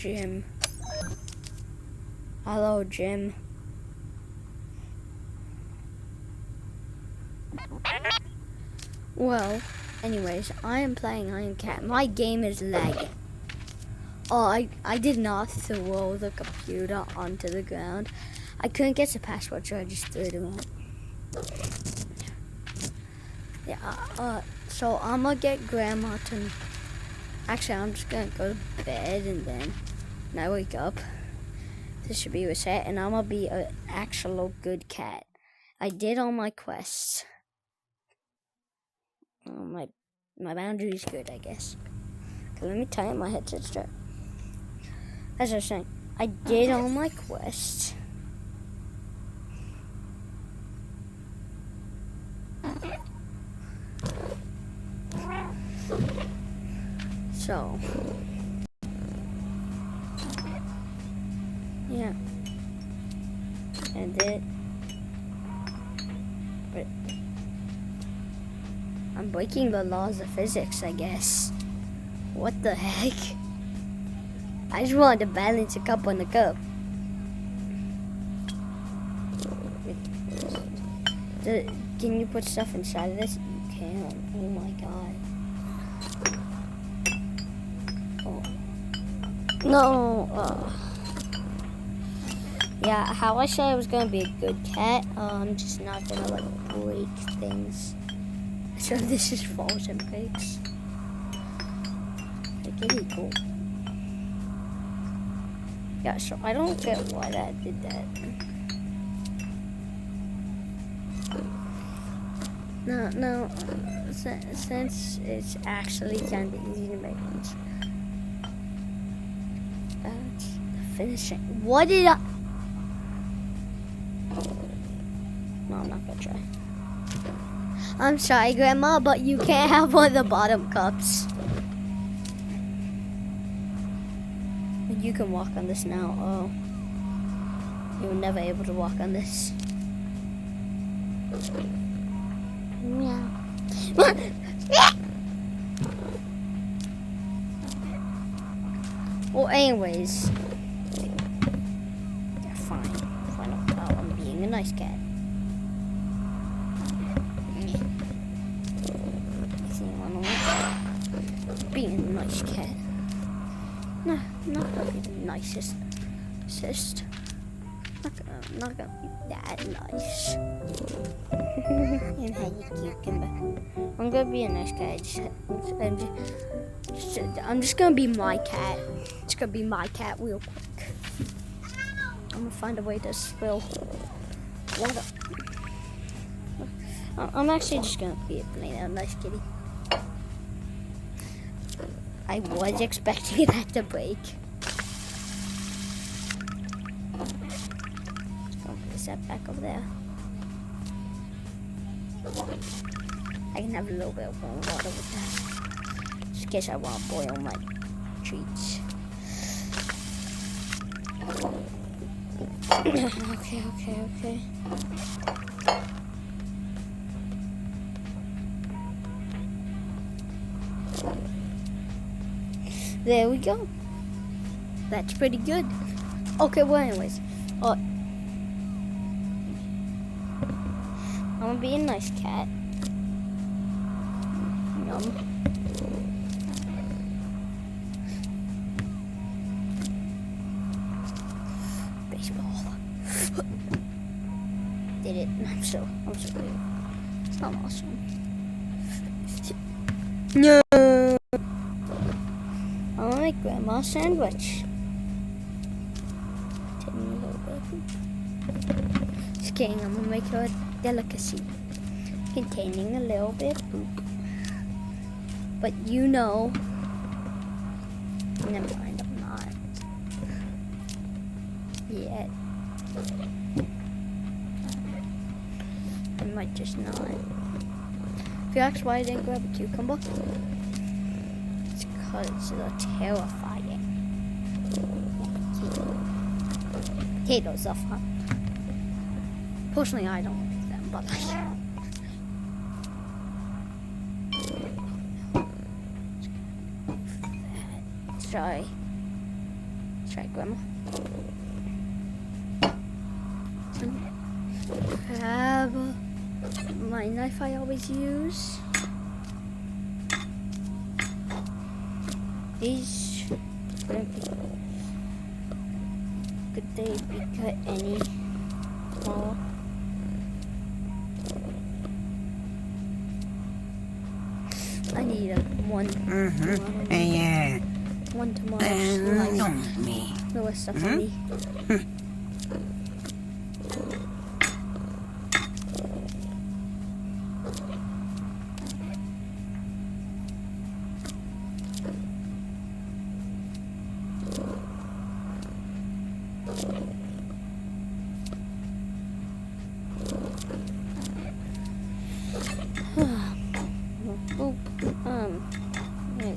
Jim. Hello, Jim. Well, anyways, I am playing Iron Cat. My game is lagging. Oh, I did not throw the computer onto the ground. I couldn't get the password, so I just threw it around. Yeah, so I'm gonna get Grandma to... Actually, I'm just gonna go to bed, and then when I wake up, this should be reset, and I'm gonna be an actual good cat. I did all my quests. My boundary is good, I guess. Okay, let me tighten my headset strap. As I was saying, I did all my quests. So, yeah, and it. But I'm breaking the laws of physics, I guess. What the heck? I just wanted to balance a cup on the cup. Can you put stuff inside of this? You can. Oh my god. Oh. No. Yeah, how I said I was gonna be a good cat. I'm just not gonna like break things. So this is falls and breaks. Like, really cool. Yeah, so I don't get why that did that. No, since it's actually kind of easy to make ones. That's the finishing. What did I... No, I'm not gonna try. I'm sorry, Grandma, but you can't have one of the bottom cups. You can walk on this now. Oh. You were never able to walk on this. Meow. Well, anyways. Yeah, fine. Oh, I'm being a nice cat. Being a nice cat. No, not gonna be the nicest. Not gonna be that nice. And how you cucumber. I'm gonna be a nice cat. I'm just gonna be my cat. It's gonna be my cat real quick. I'm gonna find a way to spill water. I'm actually just gonna be a nice kitty. I was expecting that to break. I'll place that back over there. I can have a little bit of warm water with that. Just in case I want to boil my treats. Okay. There we go. That's pretty good. Okay, well, anyways. I'm gonna be a nice cat. Yum. Baseball. Did it. I'm so good. I'm awesome. No. I like Grandma's sandwich. Take me a little bit. Just kidding, I'm gonna make her a delicacy containing a little bit of poop. But you know, never mind, I'm not yet. I might just not. If you ask why I didn't grab a cucumber, because they're terrifying. Potatoes are fun. Personally, I don't like them, but sorry. Try Grandma. Grab my knife I always use. These could they be cut any more? I need one. One tomorrow. Me. The rest of me.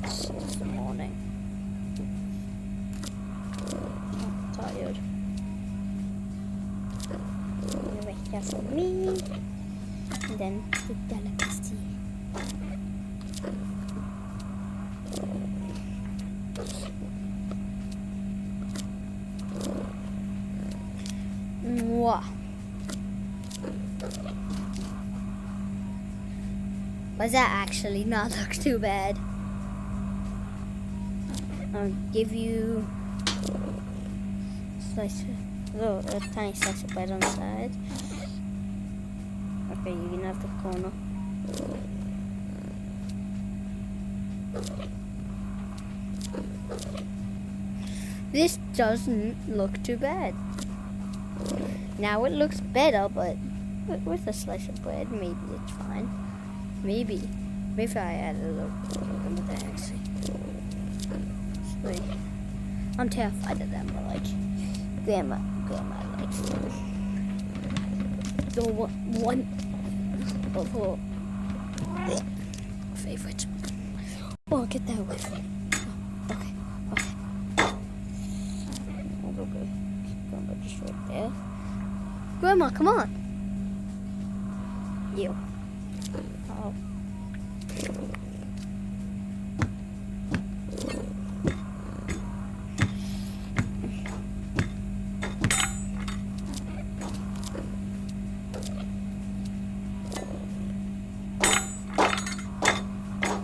It's the morning. I'm tired. Anyway, just for me. And then the delicacy. Mwah. Does that actually not look too bad? I'll give you a tiny slice of bread on the side. Okay, you can have the corner. This doesn't look too bad. Now it looks better, but with a slice of bread, maybe it's fine. Maybe if I add a little bit of actually. Wait. I'm terrified of them, but like Grandma likes them. The one of her favorites. Oh, get that away from me. Oh, okay. Okay. Grandma just right there. Grandma, come on. You. Oh.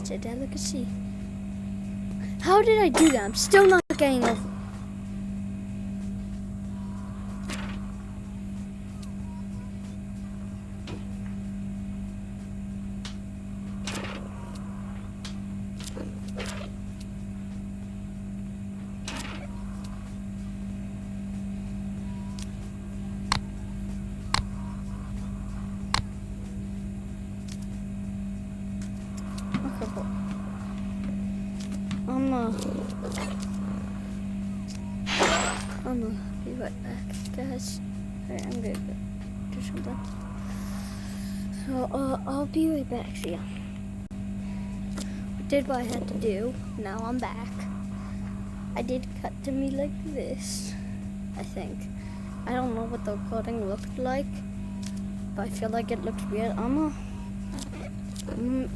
It's a delicacy. How did I do that? I'm still not getting over. I'm gonna be right back, guys. Alright, I'm gonna do something. So, I'll be right back. See ya. I did what I had to do. Now I'm back. I did cut to me like this, I think. I don't know what the recording looked like, but I feel like it looks weird. I'm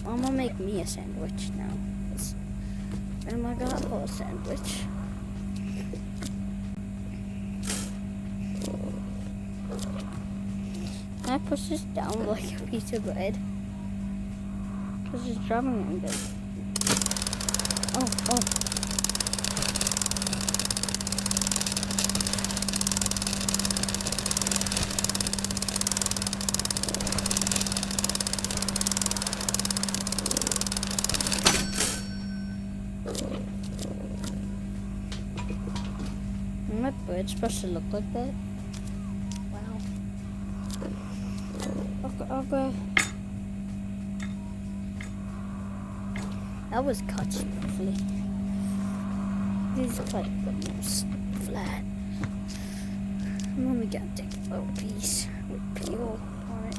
gonna make me a sandwich now. And I got a whole sandwich. Can I push this down like a piece of bread? Because it's dropping on good. Oh. My bread's supposed to look like that. Wow. Okay. That was cut smoothly. These cut almost flat. I'm only gonna take a little piece with peel on it.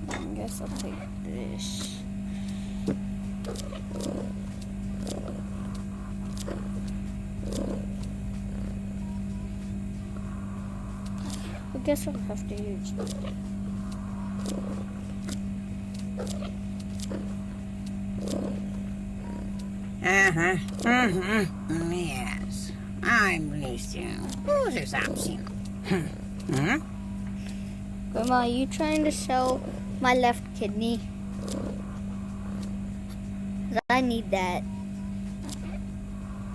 I guess I'll take this. I guess I'll have to use this. Uh-huh. Mm-hmm. Yes. I'm pleased to. Who's this option? Grandma, are you trying to sell my left kidney? 'Cause I need that.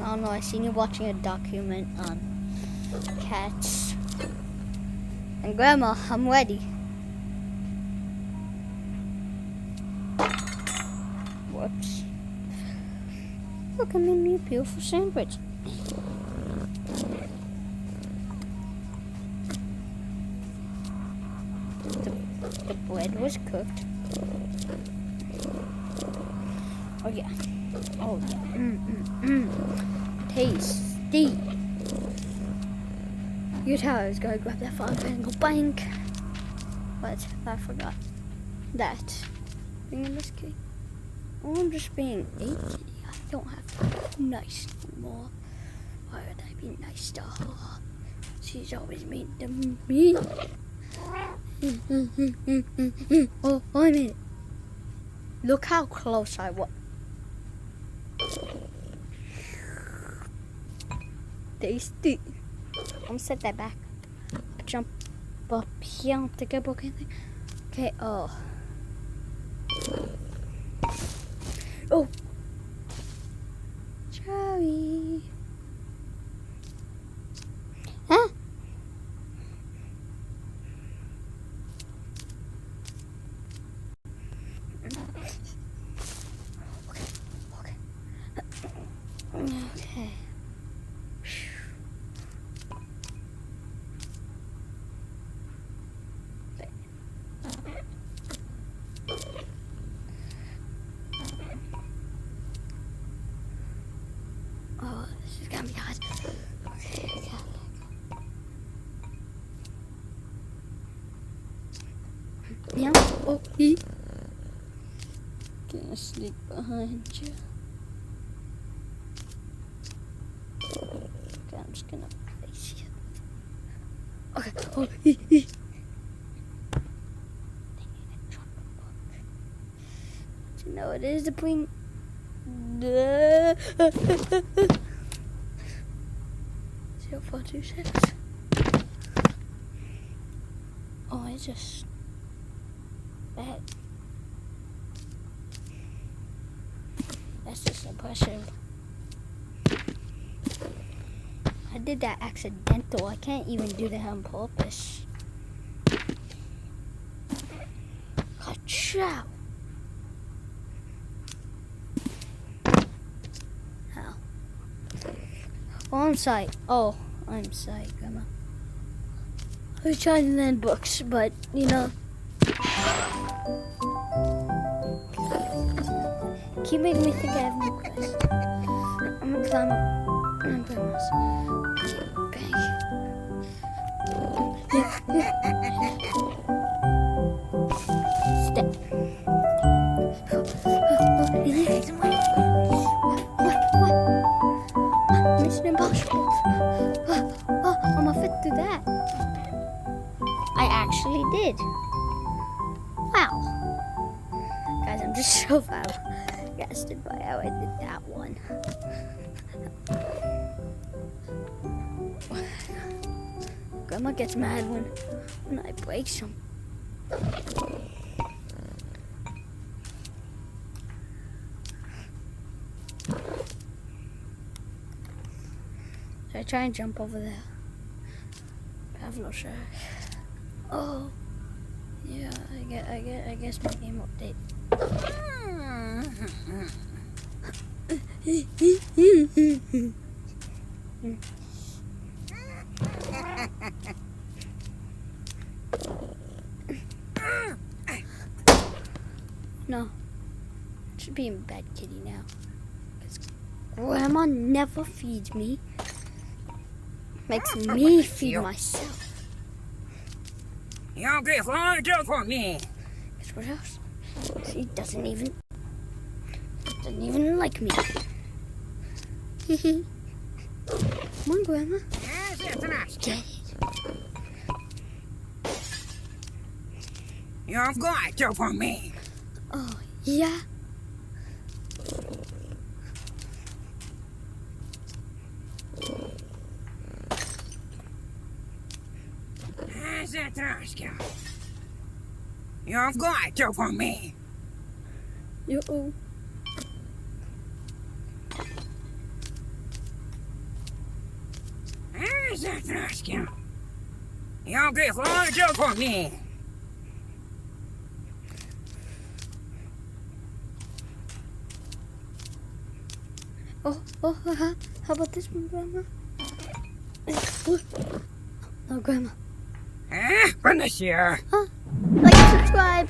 I don't know, I seen you watching a document on cats. And Grandma, I'm ready. Whoops. Look, I made me a beautiful sandwich. The bread was cooked. Oh yeah. Oh yeah. Tasty. You tell I was gonna grab that frying pan and go bank. But I forgot that. Being in this case. Oh, I'm just being a kitty. I don't have to be nice anymore. Why would I be nice to her? She's always mean to me. Oh, wait a minute. Look how close I was. Tasty. I'm gonna set that back. Jump up here to get broken thing. Okay, oh. Oh! Sorry. Huh? Okay. Oh, this is gonna be hard. Okay, I got it. Yeah. Oh, he. Gonna sneak behind you. Okay, I'm just gonna face you. Okay. Oh, he. You know it is the point. 0.46. Oh, I just that. That's just impressive. I did that accidental. I can't even do that on purpose. Ka-chow. How? Oh, I'm sorry. Oh, I'm sorry, Grandma. I was trying to learn books, but you know. Keep making me think I have no quest. I'm gonna climb up on Grandma's bank. Step. What? Mission Impossible. Oh, I'm gonna fit through that. I actually did. Wow. Guys, I'm just so flabbergasted by how I did that one. Grandma gets mad when I break some. Should I try and jump over there? Pavlo Shack. Oh, yeah. I guess my game update. No, I should be in bed, kitty now. 'Cause Grandma never feeds me. Makes me feed myself. You'll get larger for me. Guess what else? She doesn't even like me. Come on, Grandma. Yes, it's nice. Get it. You've got to for me. Oh, yeah. Трошки. You're going to for me. Yo. Трошки. You're going to for me. How about this one, Grandma? No, Grandma. Finish here. Like and subscribe.